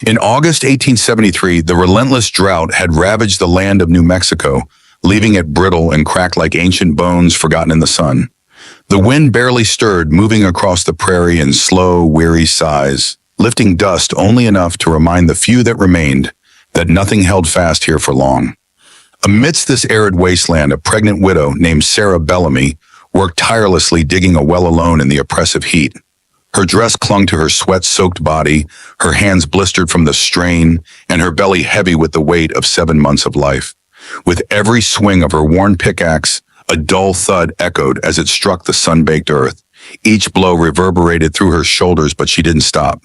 In August 1873, the relentless drought had ravaged the land of New Mexico, leaving it brittle and cracked like ancient bones forgotten in the sun. The wind barely stirred, moving across the prairie in slow, weary sighs, lifting dust only enough to remind the few that remained that nothing held fast here for long. Amidst this arid wasteland, a pregnant widow named Sarah Bellamy worked tirelessly digging a well alone in the oppressive heat. Her dress clung to her sweat-soaked body, her hands blistered from the strain, and her belly heavy with the weight of 7 months of life. With every swing of her worn pickaxe, a dull thud echoed as it struck the sun-baked earth. Each blow reverberated through her shoulders, but she didn't stop.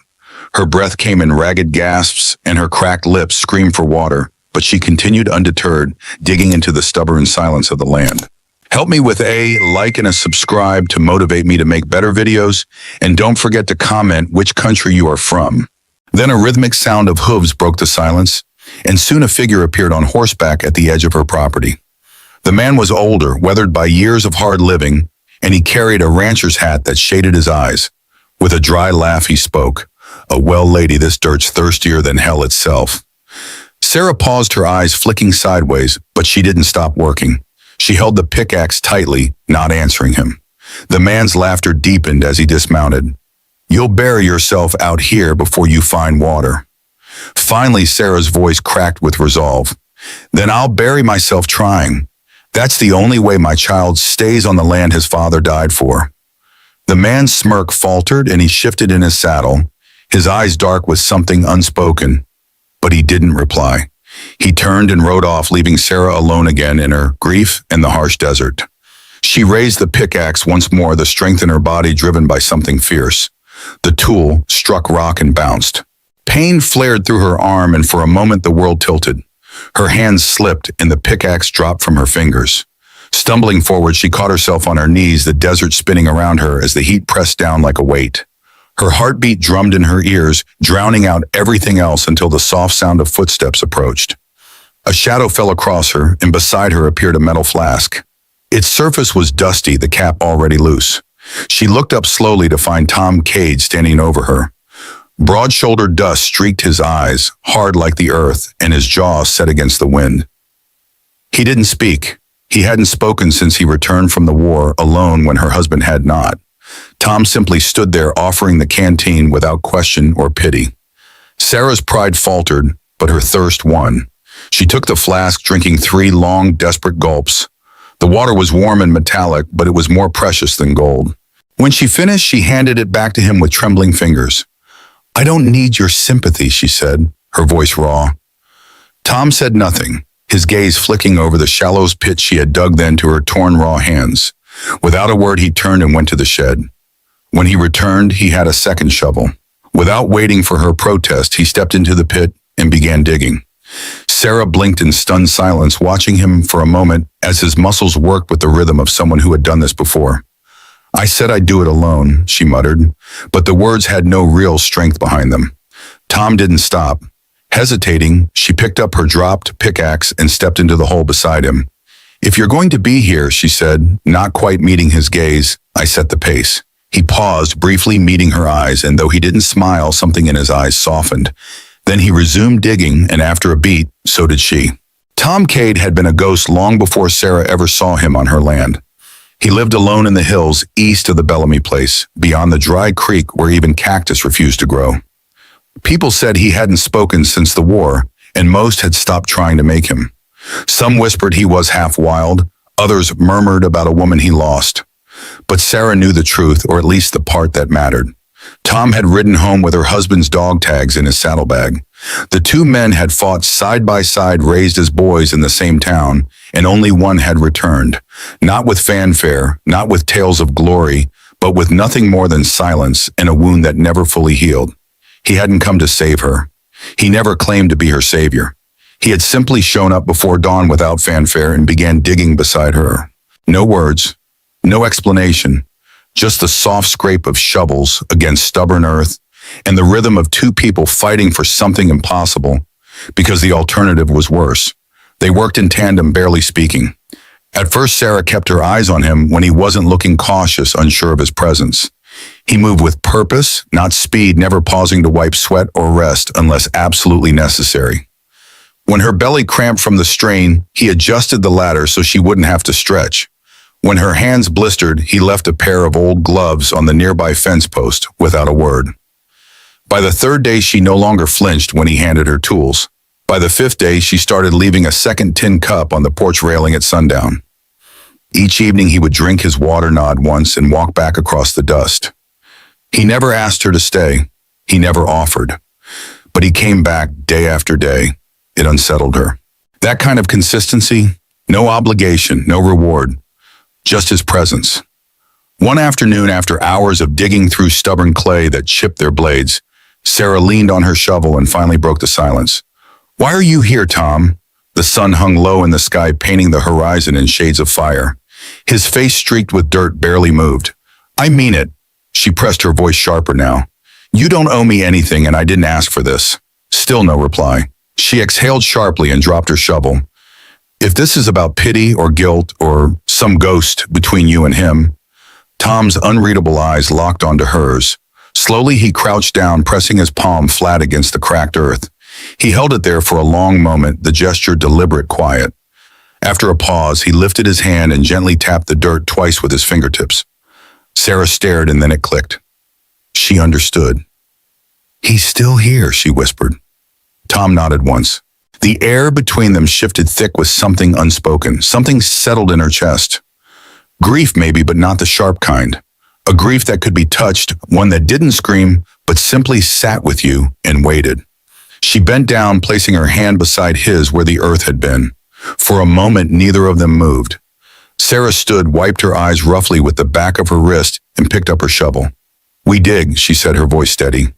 Her breath came in ragged gasps, and her cracked lips screamed for water, but she continued undeterred, digging into the stubborn silence of the land. Help me with a like and a subscribe to motivate me to make better videos, and don't forget to comment which country you are from. Then a rhythmic sound of hooves broke the silence, and soon a figure appeared on horseback at the edge of her property. The man was older, weathered by years of hard living, and he carried a rancher's hat that shaded his eyes. With a dry laugh he spoke, "Well, lady, this dirt's thirstier than hell itself." Sarah paused, her eyes flicking sideways, but she didn't stop working. She held the pickaxe tightly, not answering him. The man's laughter deepened as he dismounted. "You'll bury yourself out here before you find water." Finally, Sarah's voice cracked with resolve. "Then I'll bury myself trying. That's the only way my child stays on the land his father died for." The man's smirk faltered and he shifted in his saddle, his eyes dark with something unspoken, but he didn't reply. He turned and rode off, leaving Sarah alone again in her grief and the harsh desert. She raised the pickaxe once more, the strength in her body driven by something fierce. The tool struck rock and bounced. Pain flared through her arm, and for a moment the world tilted. Her hands slipped and the pickaxe dropped from her fingers. Stumbling forward, she caught herself on her knees, the desert spinning around her as the heat pressed down like a weight. Her heartbeat drummed in her ears, drowning out everything else until the soft sound of footsteps approached. A shadow fell across her, and beside her appeared a metal flask. Its surface was dusty, the cap already loose. She looked up slowly to find Tom Cade standing over her. Broad-shouldered dust streaked his eyes, hard like the earth, and his jaw set against the wind. He didn't speak. He hadn't spoken since he returned from the war, alone when her husband had not. Tom simply stood there, offering the canteen without question or pity. Sarah's pride faltered, but her thirst won. She took the flask, drinking 3 long, desperate gulps. The water was warm and metallic, but it was more precious than gold. When she finished, she handed it back to him with trembling fingers. "I don't need your sympathy," she said, her voice raw. Tom said nothing, his gaze flicking over the shallow pit she had dug then to her torn, raw hands. Without a word, he turned and went to the shed. When he returned, he had a second shovel. Without waiting for her protest, he stepped into the pit and began digging. Sarah blinked in stunned silence, watching him for a moment as his muscles worked with the rhythm of someone who had done this before. "I said I'd do it alone," she muttered, but the words had no real strength behind them. Tom didn't stop. Hesitating, she picked up her dropped pickaxe and stepped into the hole beside him. "If you're going to be here," she said, not quite meeting his gaze, "I set the pace." He paused, briefly meeting her eyes, and though he didn't smile, something in his eyes softened. Then he resumed digging, and after a beat, so did she. Tom Cade had been a ghost long before Sarah ever saw him on her land. He lived alone in the hills east of the Bellamy place, beyond the dry creek where even cactus refused to grow. People said he hadn't spoken since the war, and most had stopped trying to make him. Some whispered he was half wild, others murmured about a woman he lost. But Sarah knew the truth, or at least the part that mattered. Tom had ridden home with her husband's dog tags in his saddlebag. The 2 men had fought side by side, raised as boys in the same town, and only one had returned. Not with fanfare, not with tales of glory, but with nothing more than silence and a wound that never fully healed. He hadn't come to save her. He never claimed to be her savior. He had simply shown up before dawn without fanfare and began digging beside her. No words, no explanation, just the soft scrape of shovels against stubborn earth and the rhythm of 2 people fighting for something impossible because the alternative was worse. They worked in tandem, barely speaking. At first, Sarah kept her eyes on him when he wasn't looking, cautious, unsure of his presence. He moved with purpose, not speed, never pausing to wipe sweat or rest unless absolutely necessary. When her belly cramped from the strain, he adjusted the ladder so she wouldn't have to stretch. When her hands blistered, he left a pair of old gloves on the nearby fence post without a word. By the third day, she no longer flinched when he handed her tools. By the fifth day, she started leaving a second tin cup on the porch railing at sundown. Each evening, he would drink his water, nod once, and walk back across the dust. He never asked her to stay. He never offered. But he came back day after day. It unsettled her. That kind of consistency, no obligation, no reward, just his presence. One afternoon, after hours of digging through stubborn clay that chipped their blades, Sarah leaned on her shovel and finally broke the silence. "Why are you here, Tom?" The sun hung low in the sky, painting the horizon in shades of fire. His face streaked with dirt barely moved. "I mean it." She pressed her voice sharper now. "You don't owe me anything, and I didn't ask for this." Still no reply. She exhaled sharply and dropped her shovel. "If this is about pity or guilt or some ghost between you and him." Tom's unreadable eyes locked onto hers. Slowly he crouched down, pressing his palm flat against the cracked earth. He held it there for a long moment, the gesture deliberate, quiet. After a pause, he lifted his hand and gently tapped the dirt twice with his fingertips. Sarah stared, and then it clicked. She understood. "He's still here," she whispered. Tom nodded once. The air between them shifted thick with something unspoken. Something settled in her chest. Grief maybe, but not the sharp kind. A grief that could be touched, one that didn't scream, but simply sat with you and waited. She bent down, placing her hand beside his where the earth had been. For a moment, neither of them moved. Sarah stood, wiped her eyes roughly with the back of her wrist, and picked up her shovel. "We dig," she said, her voice steady.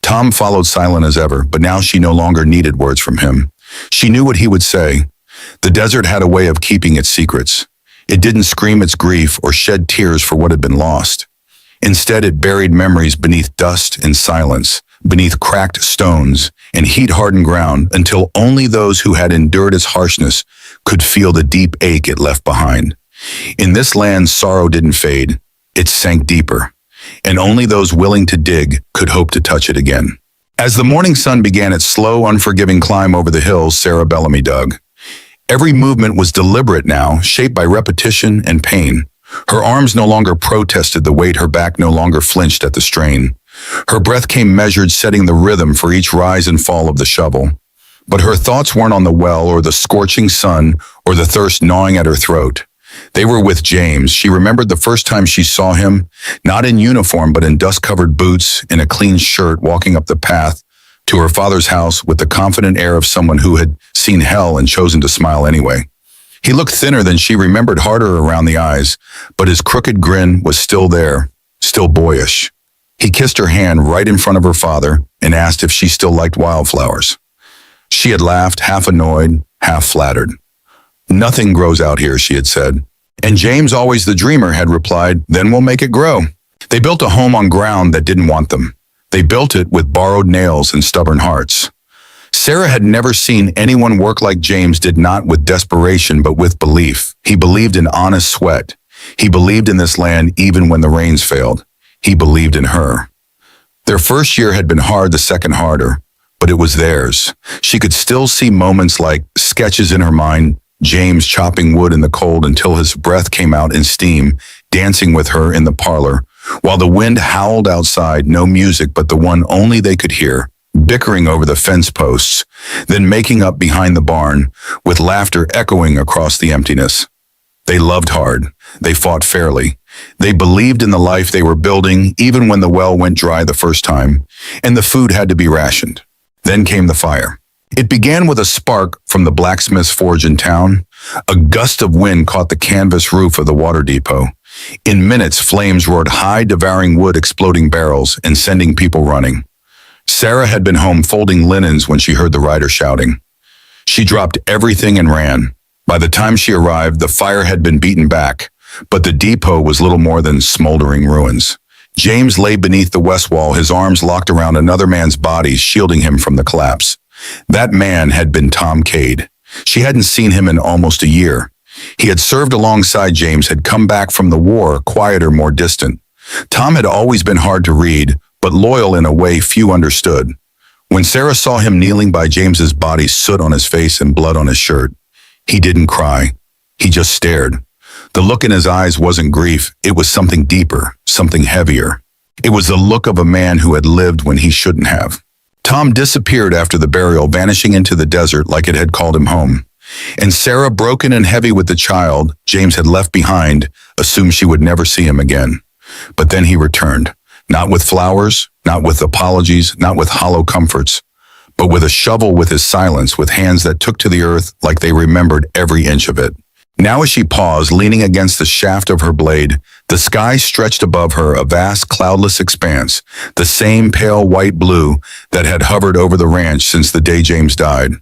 Tom followed, silent as ever, but now she no longer needed words from him. She knew what he would say. The desert had a way of keeping its secrets. It didn't scream its grief or shed tears for what had been lost. Instead, it buried memories beneath dust and silence, beneath cracked stones and heat-hardened ground, until only those who had endured its harshness could feel the deep ache it left behind. In this land, sorrow didn't fade. It sank deeper, and only those willing to dig could hope to touch it again. As the morning sun began its slow, unforgiving climb over the hills, Sarah Bellamy dug. Every movement was deliberate now, shaped by repetition and pain. Her arms no longer protested the weight, her back no longer flinched at the strain. Her breath came measured, setting the rhythm for each rise and fall of the shovel. But her thoughts weren't on the well or the scorching sun or the thirst gnawing at her throat. They were with James. She remembered the first time she saw him, not in uniform but in dust-covered boots, in a clean shirt, walking up the path to her father's house with the confident air of someone who had seen hell and chosen to smile anyway. He looked thinner than she remembered, harder around the eyes, but his crooked grin was still there, still boyish. He kissed her hand right in front of her father and asked if she still liked wildflowers. She had laughed, half annoyed, half flattered. "Nothing grows out here," she had said. And James, always the dreamer, had replied, "Then we'll make it grow." They built a home on ground that didn't want them. They built it with borrowed nails and stubborn hearts. Sarah had never seen anyone work like James did, not with desperation, but with belief. He believed in honest sweat. He believed in this land even when the rains failed. He believed in her. Their first year had been hard, the second harder, but it was theirs. She could still see moments like sketches in her mind, James chopping wood in the cold until his breath came out in steam, dancing with her in the parlor, while the wind howled outside, no music but the one only they could hear, bickering over the fence posts, then making up behind the barn, with laughter echoing across the emptiness. They loved hard. They fought fairly. They believed in the life they were building, even when the well went dry the first time, and the food had to be rationed. Then came the fire. It began with a spark from the blacksmith's forge in town. A gust of wind caught the canvas roof of the water depot. In minutes, flames roared high, devouring wood, exploding barrels, and sending people running. Sarah had been home folding linens when she heard the rider shouting. She dropped everything and ran. By the time she arrived, the fire had been beaten back, but the depot was little more than smoldering ruins. James lay beneath the west wall, his arms locked around another man's body, shielding him from the collapse. That man had been Tom Cade. She hadn't seen him in almost a year. He had served alongside James, had come back from the war, quieter, more distant. Tom had always been hard to read, but loyal in a way few understood. When Sarah saw him kneeling by James's body, soot on his face and blood on his shirt, he didn't cry. He just stared. The look in his eyes wasn't grief. It was something deeper, something heavier. It was the look of a man who had lived when he shouldn't have. Tom disappeared after the burial, vanishing into the desert like it had called him home. And Sarah, broken and heavy with the child James had left behind, assumed she would never see him again. But then he returned, not with flowers, not with apologies, not with hollow comforts, but with a shovel, with his silence, with hands that took to the earth like they remembered every inch of it. Now as she paused, leaning against the shaft of her blade, the sky stretched above her, a vast cloudless expanse, the same pale white blue that had hovered over the ranch since the day James died.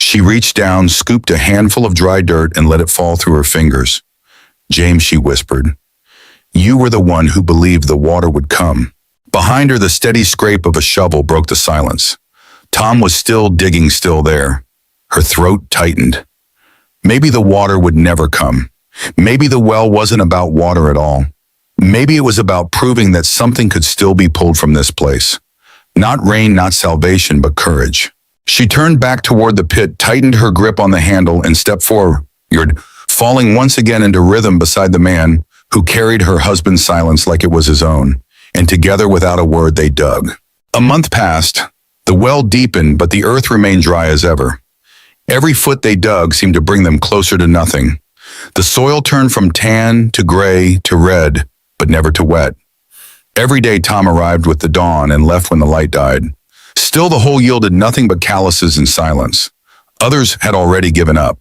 She reached down, scooped a handful of dry dirt, and let it fall through her fingers. "James," she whispered, "you were the one who believed the water would come." Behind her, the steady scrape of a shovel broke the silence. Tom was still digging, still there. Her throat tightened. Maybe the water would never come. Maybe the well wasn't about water at all. Maybe it was about proving that something could still be pulled from this place. Not rain, not salvation, but courage. She turned back toward the pit, tightened her grip on the handle, and stepped forward, falling once again into rhythm beside the man who carried her husband's silence like it was his own. And together, without a word, they dug. A month passed. The well deepened, but the earth remained dry as ever. Every foot they dug seemed to bring them closer to nothing. The soil turned from tan to gray to red, but never to wet. Every day Tom arrived with the dawn and left when the light died. Still, the hole yielded nothing but calluses and silence. Others had already given up.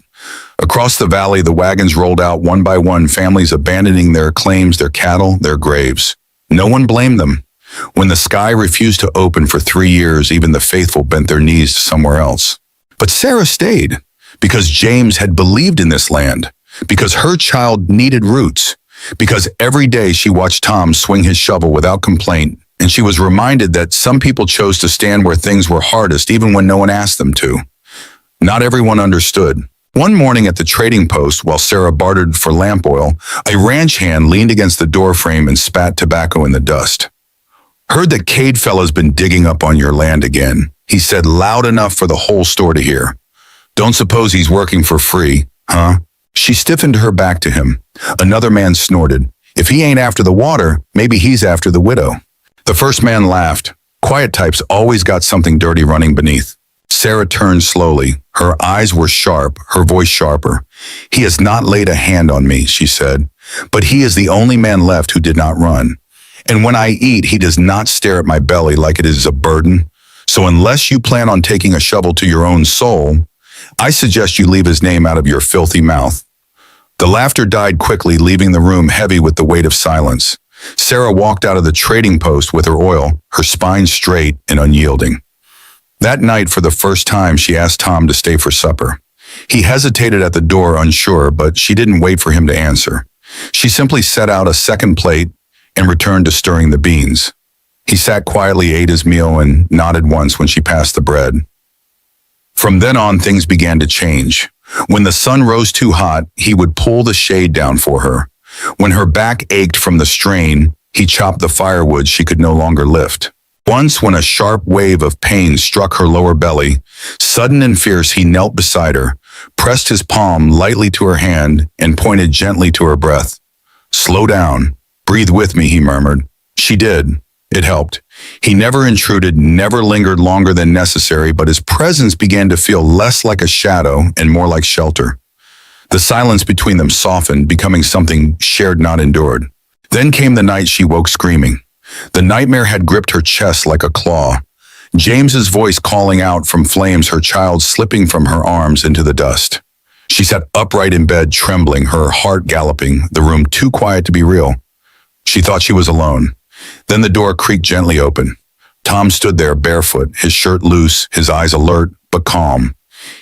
Across the valley, the wagons rolled out one by one, families abandoning their claims, their cattle, their graves. No one blamed them. When the sky refused to open for 3 years, even the faithful bent their knees to somewhere else. But Sarah stayed, because James had believed in this land, because her child needed roots, because every day she watched Tom swing his shovel without complaint, and she was reminded that some people chose to stand where things were hardest, even when no one asked them to. Not everyone understood. One morning at the trading post, while Sarah bartered for lamp oil, a ranch hand leaned against the doorframe and spat tobacco in the dust. "Heard that Cade fella's been digging up on your land again," he said, loud enough for the whole store to hear. "Don't suppose he's working for free, huh?" She stiffened her back to him. Another man snorted. "If he ain't after the water, maybe he's after the widow." The first man laughed. Quiet types always got something dirty running beneath. Sarah turned slowly. Her eyes were sharp, her voice sharper. "He has not laid a hand on me," she said, "but he is the only man left who did not run. And when I eat, he does not stare at my belly like it is a burden. So unless you plan on taking a shovel to your own soul, I suggest you leave his name out of your filthy mouth." The laughter died quickly, leaving the room heavy with the weight of silence. Sarah walked out of the trading post with her oil, her spine straight and unyielding. That night, for the first time, she asked Tom to stay for supper. He hesitated at the door, unsure, but she didn't wait for him to answer. She simply set out a second plate and returned to stirring the beans. He sat quietly, ate his meal, and nodded once when she passed the bread. From then on, things began to change. When the sun rose too hot, he would pull the shade down for her. When her back ached from the strain, he chopped the firewood she could no longer lift. Once, when a sharp wave of pain struck her lower belly, sudden and fierce, he knelt beside her, pressed his palm lightly to her hand, and pointed gently to her breath. "Slow down. Breathe with me," he murmured. She did. It helped. He never intruded, never lingered longer than necessary, but his presence began to feel less like a shadow and more like shelter. The silence between them softened, becoming something shared, not endured. Then came the night she woke screaming. The nightmare had gripped her chest like a claw. James's voice calling out from flames, her child slipping from her arms into the dust. She sat upright in bed, trembling, her heart galloping, the room too quiet to be real. She thought she was alone. Then the door creaked gently open. Tom stood there barefoot, his shirt loose, his eyes alert but calm.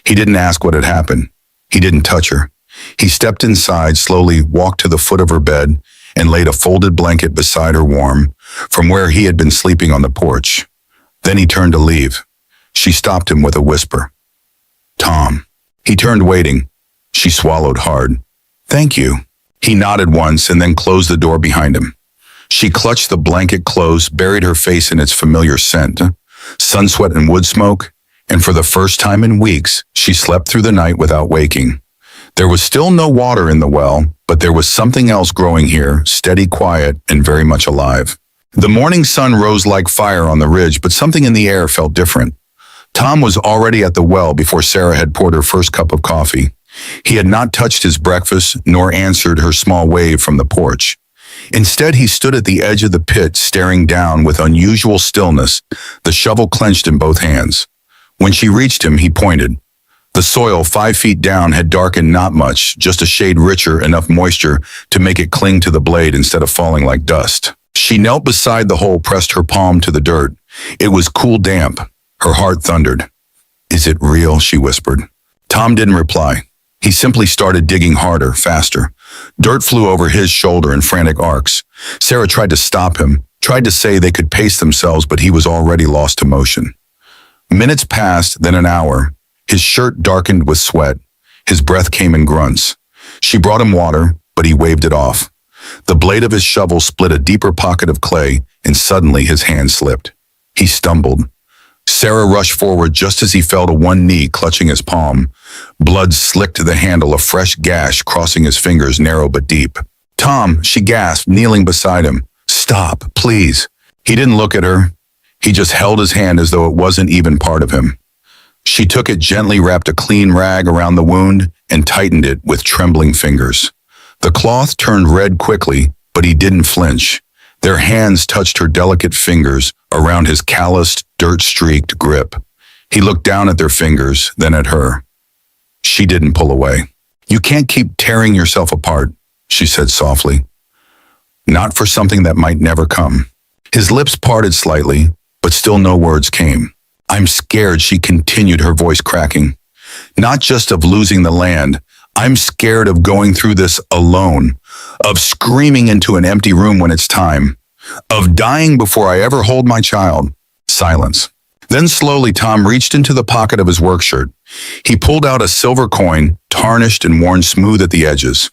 He didn't ask what had happened. He didn't touch her. He stepped inside, slowly walked to the foot of her bed, and laid a folded blanket beside her, warm, from where he had been sleeping on the porch. Then he turned to leave. She stopped him with a whisper. "Tom." He turned, waiting. She swallowed hard. "Thank you." He nodded once and then closed the door behind him. She clutched the blanket close, buried her face in its familiar scent, sun sweat and wood smoke, and for the first time in weeks, she slept through the night without waking. There was still no water in the well, but there was something else growing here, steady, quiet, and very much alive. The morning sun rose like fire on the ridge, but something in the air felt different. Tom was already at the well before Sarah had poured her first cup of coffee. He had not touched his breakfast, nor answered her small wave from the porch. Instead, he stood at the edge of the pit, staring down with unusual stillness, the shovel clenched in both hands. When she reached him, he pointed. The soil 5 feet down had darkened not much, just a shade richer, enough moisture to make it cling to the blade instead of falling like dust. She knelt beside the hole, pressed her palm to the dirt. It was cool, damp. Her heart thundered. "Is it real?" she whispered. Tom didn't reply. He simply started digging harder, faster. Dirt flew over his shoulder in frantic arcs. Sarah tried to stop him, tried to say they could pace themselves, but he was already lost to motion. Minutes passed, then an hour. His shirt darkened with sweat. His breath came in grunts. She brought him water, but he waved it off. The blade of his shovel split a deeper pocket of clay, and suddenly his hand slipped. He stumbled. Sarah rushed forward just as he fell to one knee, clutching his palm. Blood slicked the handle, a fresh gash crossing his fingers, narrow but deep. "Tom," she gasped, kneeling beside him. "Stop, please." He didn't look at her. He just held his hand as though it wasn't even part of him. She took it gently, wrapped a clean rag around the wound, and tightened it with trembling fingers. The cloth turned red quickly, but he didn't flinch. Their hands touched her delicate fingers around his calloused, dirt-streaked grip. He looked down at their fingers, then at her. She didn't pull away. "You can't keep tearing yourself apart," she said softly. "Not for something that might never come." His lips parted slightly, but still no words came. "I'm scared," she continued, her voice cracking. "Not just of losing the land. I'm scared of going through this alone, of screaming into an empty room when it's time, of dying before I ever hold my child." Silence. Then slowly Tom reached into the pocket of his work shirt. He pulled out a silver coin, tarnished and worn smooth at the edges.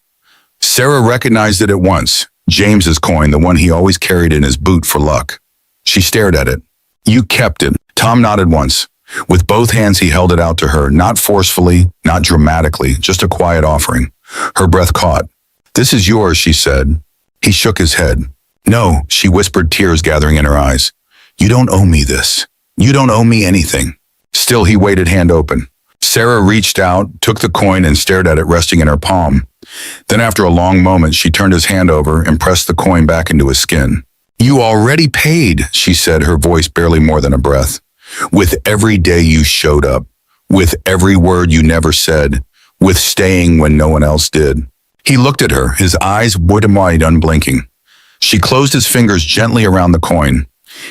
Sarah recognized it at once. James's coin, the one he always carried in his boot for luck. She stared at it. "You kept it." Tom nodded once. With both hands he held it out to her, not forcefully, not dramatically, just a quiet offering. Her breath caught. "This is yours," she said. He shook his head. "No," she whispered, tears gathering in her eyes. "You don't owe me this. You don't owe me anything." Still he waited, hand open. Sarah reached out, took the coin and stared at it resting in her palm. Then after a long moment, she turned his hand over and pressed the coin back into his skin. "You already paid," she said, her voice barely more than a breath. "With every day you showed up, with every word you never said, with staying when no one else did." He looked at her, his eyes wood and wide, unblinking. She closed his fingers gently around the coin.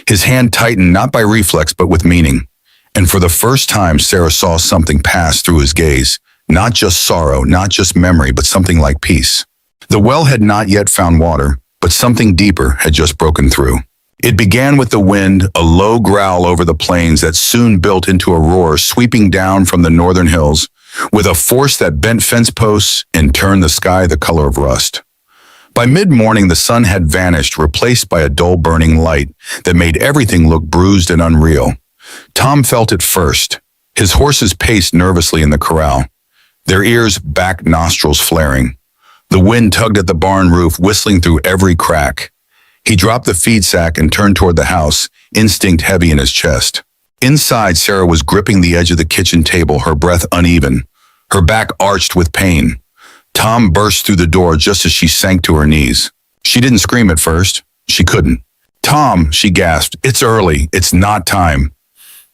His hand tightened, not by reflex, but with meaning. And for the first time, Sarah saw something pass through his gaze. Not just sorrow, not just memory, but something like peace. The well had not yet found water, but something deeper had just broken through. It began with the wind, a low growl over the plains that soon built into a roar, sweeping down from the northern hills, with a force that bent fence posts and turned the sky the color of rust. By mid-morning, the sun had vanished, replaced by a dull burning light that made everything look bruised and unreal. Tom felt it first. His horses paced nervously in the corral, their ears, back nostrils flaring. The wind tugged at the barn roof, whistling through every crack. He dropped the feed sack and turned toward the house, instinct heavy in his chest. Inside, Sarah was gripping the edge of the kitchen table, her breath uneven, her back arched with pain. Tom burst through the door just as she sank to her knees. She didn't scream at first. She couldn't. "Tom," she gasped, "it's early. It's not time."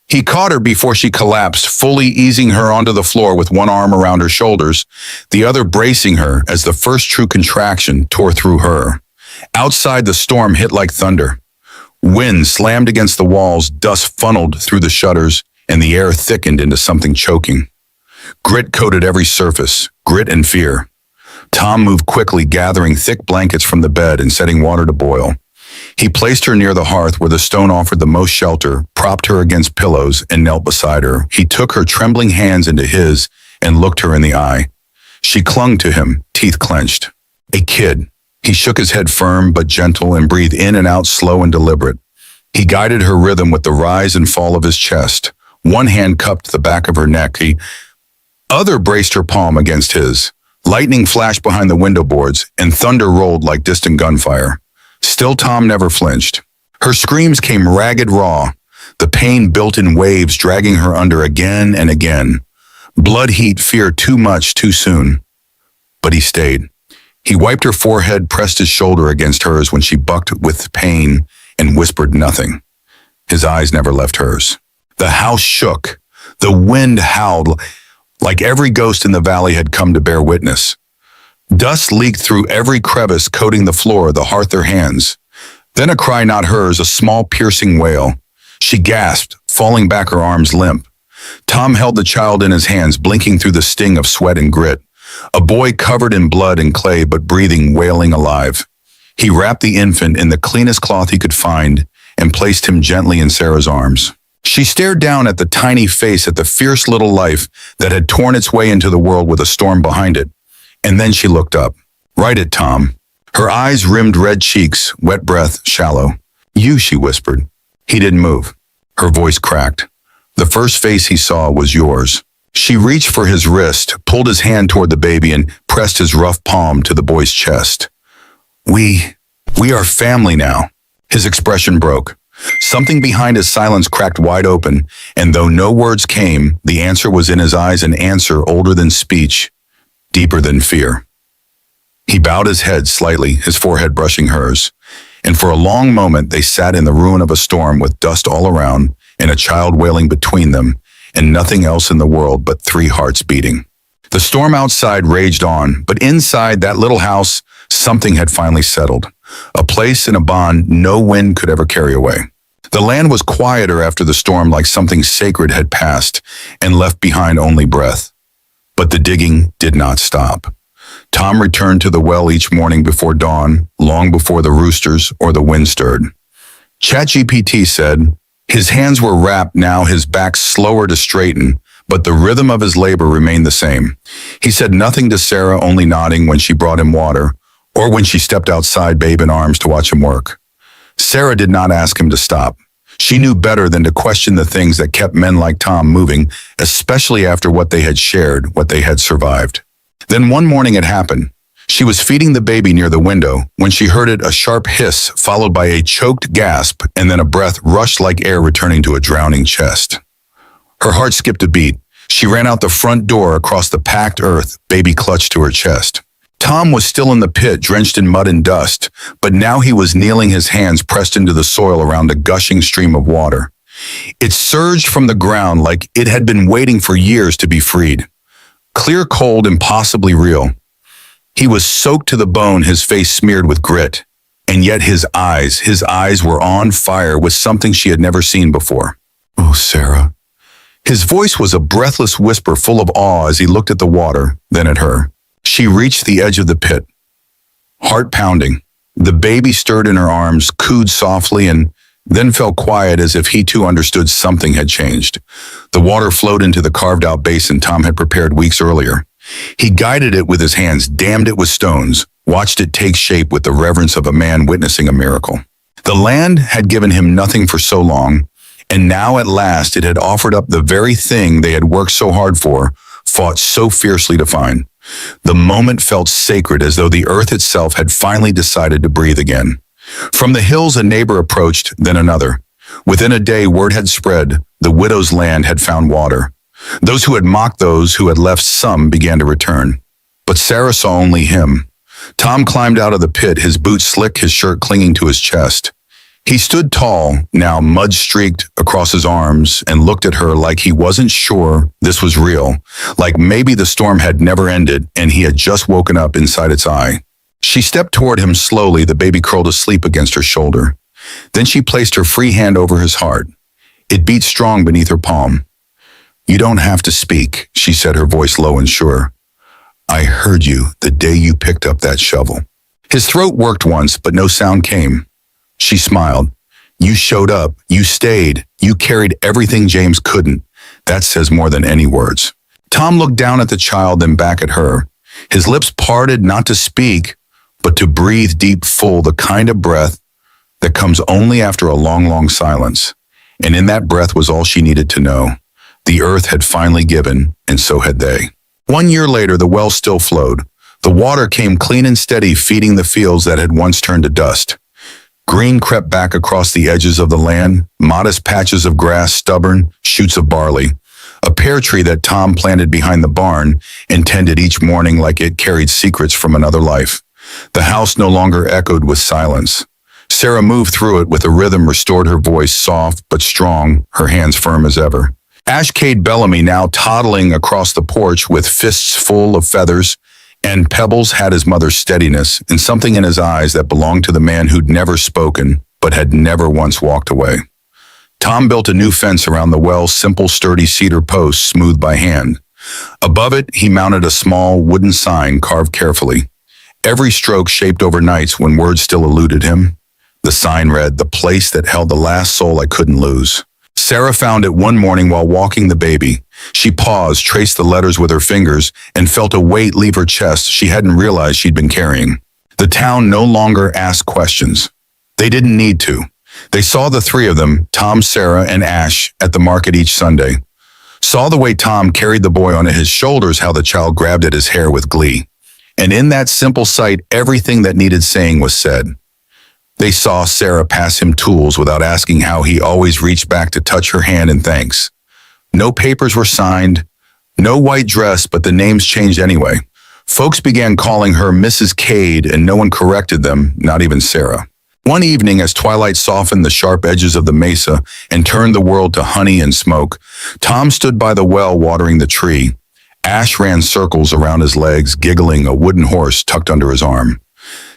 He caught her before she collapsed, fully easing her onto the floor with one arm around her shoulders, the other bracing her as the first true contraction tore through her. Outside, the storm hit like thunder. Wind slammed against the walls, dust funneled through the shutters, and the air thickened into something choking. Grit coated every surface, grit and fear. Tom moved quickly, gathering thick blankets from the bed and setting water to boil. He placed her near the hearth where the stone offered the most shelter, propped her against pillows, and knelt beside her. He took her trembling hands into his and looked her in the eye. She clung to him, teeth clenched. "A kid," He shook his head firm but gentle and breathed in and out slow and deliberate. He guided her rhythm with the rise and fall of his chest. One hand cupped the back of her neck. The other braced her palm against his. Lightning flashed behind the window boards, and thunder rolled like distant gunfire. Still Tom never flinched. Her screams came ragged raw. The pain built in waves, dragging her under again and again. Blood heat, fear too much, too soon. But he stayed. He wiped her forehead, pressed his shoulder against hers when she bucked with pain, and whispered nothing. His eyes never left hers. The house shook. The wind howled, like every ghost in the valley had come to bear witness. Dust leaked through every crevice, coating the floor, the hearth, her hands. Then a cry not hers, a small piercing wail. She gasped, falling back, her arms limp. Tom held the child in his hands, blinking through the sting of sweat and grit. A boy covered in blood and clay, but breathing, wailing, alive. He wrapped the infant in the cleanest cloth he could find and placed him gently in Sarah's arms. She stared down at the tiny face, at the fierce little life that had torn its way into the world with a storm behind it. And then she looked up, right at Tom. Her eyes rimmed red cheeks, wet breath, shallow. "You," she whispered. He didn't move. Her voice cracked. "The first face he saw was yours." She reached for his wrist, pulled his hand toward the baby, and pressed his rough palm to the boy's chest. We are family now." His expression broke. Something behind his silence cracked wide open, and though no words came, the answer was in his eyes, an answer older than speech, deeper than fear. He bowed his head slightly, his forehead brushing hers, and for a long moment they sat in the ruin of a storm with dust all around and a child wailing between them, and nothing else in the world but 3 hearts beating. The storm outside raged on, but inside that little house, something had finally settled. A place and a bond no wind could ever carry away. The land was quieter after the storm, like something sacred had passed and left behind only breath. But the digging did not stop. Tom returned to the well each morning before dawn, long before the roosters or the wind stirred. ChatGPT said, his hands were wrapped now, his back slower to straighten, but the rhythm of his labor remained the same. He said nothing to Sarah, only nodding when she brought him water, or when she stepped outside, babe in arms, to watch him work. Sarah did not ask him to stop. She knew better than to question the things that kept men like Tom moving, especially after what they had shared, what they had survived. Then one morning it happened. She was feeding the baby near the window when she heard it, a sharp hiss followed by a choked gasp, and then a breath rushed like air returning to a drowning chest. Her heart skipped a beat. She ran out the front door across the packed earth, baby clutched to her chest. Tom was still in the pit, drenched in mud and dust, but now he was kneeling, his hands pressed into the soil around a gushing stream of water. It surged from the ground like it had been waiting for years to be freed. Clear, cold, impossibly real. He was soaked to the bone, his face smeared with grit, and yet his eyes were on fire with something she had never seen before. "Oh, Sarah." His voice was a breathless whisper full of awe as he looked at the water, then at her. She reached the edge of the pit, heart pounding. The baby stirred in her arms, cooed softly, and then fell quiet as if he too understood something had changed. The water flowed into the carved-out basin Tom had prepared weeks earlier. He guided it with his hands, dammed it with stones, watched it take shape with the reverence of a man witnessing a miracle. The land had given him nothing for so long, and now at last it had offered up the very thing they had worked so hard for, fought so fiercely to find. The moment felt sacred, as though the earth itself had finally decided to breathe again. From the hills a neighbor approached, then another. Within a day word had spread, the widow's land had found water. Those who had mocked those who had left some began to return. But Sarah saw only him. Tom climbed out of the pit, his boots slick, his shirt clinging to his chest. He stood tall, now mud-streaked across his arms, and looked at her like he wasn't sure this was real, like maybe the storm had never ended and he had just woken up inside its eye. She stepped toward him slowly, the baby curled asleep against her shoulder. Then she placed her free hand over his heart. It beat strong beneath her palm. "You don't have to speak," she said, her voice low and sure. "I heard you the day you picked up that shovel." His throat worked once, but no sound came. She smiled. "You showed up, you stayed, you carried everything James couldn't. That says more than any words." Tom looked down at the child, then back at her. His lips parted, not to speak, but to breathe deep, full, the kind of breath that comes only after a long, long silence. And in that breath was all she needed to know. The earth had finally given, and so had they. 1 year later, the well still flowed. The water came clean and steady, feeding the fields that had once turned to dust. Green crept back across the edges of the land, modest patches of grass, stubborn shoots of barley. A pear tree that Tom planted behind the barn and tended each morning like it carried secrets from another life. The house no longer echoed with silence. Sarah moved through it with a rhythm, restored her voice soft but strong, her hands firm as ever. Ash Cade Bellamy, now toddling across the porch with fists full of feathers and pebbles, had his mother's steadiness and something in his eyes that belonged to the man who'd never spoken but had never once walked away. Tom built a new fence around the well, simple, sturdy cedar posts smoothed by hand. Above it, he mounted a small wooden sign carved carefully. Every stroke shaped over nights when words still eluded him. The sign read, "The place that held the last soul I couldn't lose." Sarah found it one morning while walking the baby. She paused, traced the letters with her fingers, and felt a weight leave her chest she hadn't realized she'd been carrying. The town no longer asked questions. They didn't need to. They saw the three of them, Tom, Sarah, and Ash, at the market each Sunday. Saw the way Tom carried the boy on his shoulders, how the child grabbed at his hair with glee. And in that simple sight, everything that needed saying was said. They saw Sarah pass him tools without asking how he always reached back to touch her hand in thanks. No papers were signed, no white dress, but the names changed anyway. Folks began calling her Mrs. Cade, and no one corrected them, not even Sarah. One evening, as twilight softened the sharp edges of the mesa and turned the world to honey and smoke, Tom stood by the well watering the tree. Ash ran circles around his legs, giggling, a wooden horse tucked under his arm.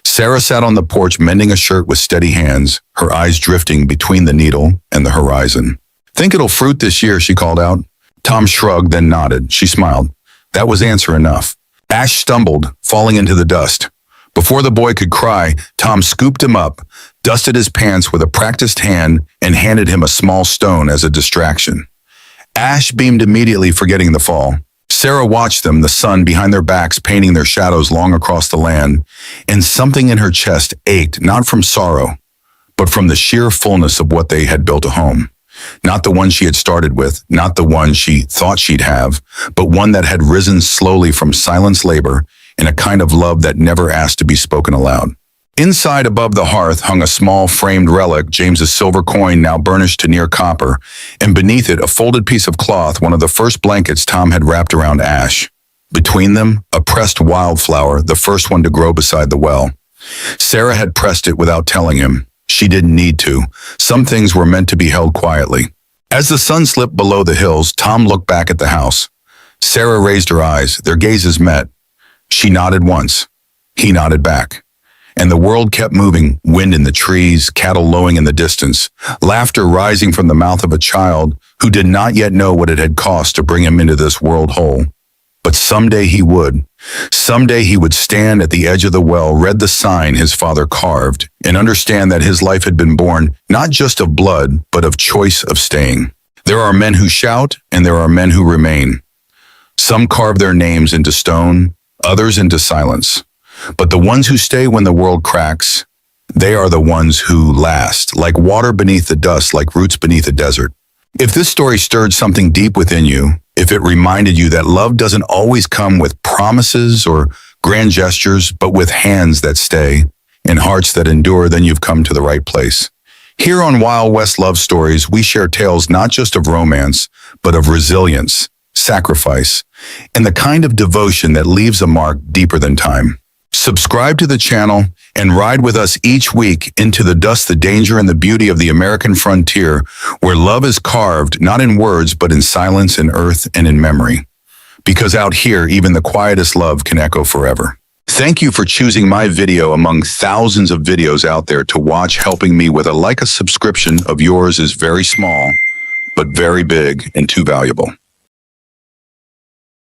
Sarah sat on the porch mending a shirt with steady hands, her eyes drifting between the needle and the horizon. "Think it'll fruit this year," she called out. Tom shrugged, then nodded. She smiled. That was answer enough. Ash stumbled, falling into the dust. Before the boy could cry, Tom scooped him up, dusted his pants with a practiced hand, and handed him a small stone as a distraction. Ash beamed immediately, forgetting the fall. Sarah watched them, the sun behind their backs painting their shadows long across the land, and something in her chest ached, not from sorrow, but from the sheer fullness of what they had built a home. Not the one she had started with, not the one she thought she'd have, but one that had risen slowly from silent labor in a kind of love that never asked to be spoken aloud. Inside, above the hearth, hung a small framed relic, James's silver coin now burnished to near copper, and beneath it a folded piece of cloth, one of the first blankets Tom had wrapped around Ash. Between them, a pressed wildflower, the first one to grow beside the well. Sarah had pressed it without telling him. She didn't need to. Some things were meant to be held quietly. As the sun slipped below the hills, Tom looked back at the house. Sarah raised her eyes. Their gazes met. She nodded once. He nodded back. And the world kept moving, wind in the trees, cattle lowing in the distance, laughter rising from the mouth of a child who did not yet know what it had cost to bring him into this world whole. But someday he would. Someday he would stand at the edge of the well, read the sign his father carved, and understand that his life had been born not just of blood, but of choice of staying. There are men who shout, and there are men who remain. Some carve their names into stone, others into silence. But the ones who stay when the world cracks, they are the ones who last, like water beneath the dust, like roots beneath a desert. If this story stirred something deep within you, if it reminded you that love doesn't always come with promises or grand gestures, but with hands that stay and hearts that endure, then you've come to the right place. Here on Wild West Love Stories, we share tales not just of romance, but of resilience, sacrifice, and the kind of devotion that leaves a mark deeper than time. Subscribe to the channel and ride with us each week into the dust, the danger, and the beauty of the American frontier, where love is carved not in words, but in silence, in earth, and in memory. Because out here, even the quietest love can echo forever. Thank you for choosing my video among thousands of videos out there to watch, helping me with a subscription of yours is very small, but very big and too valuable.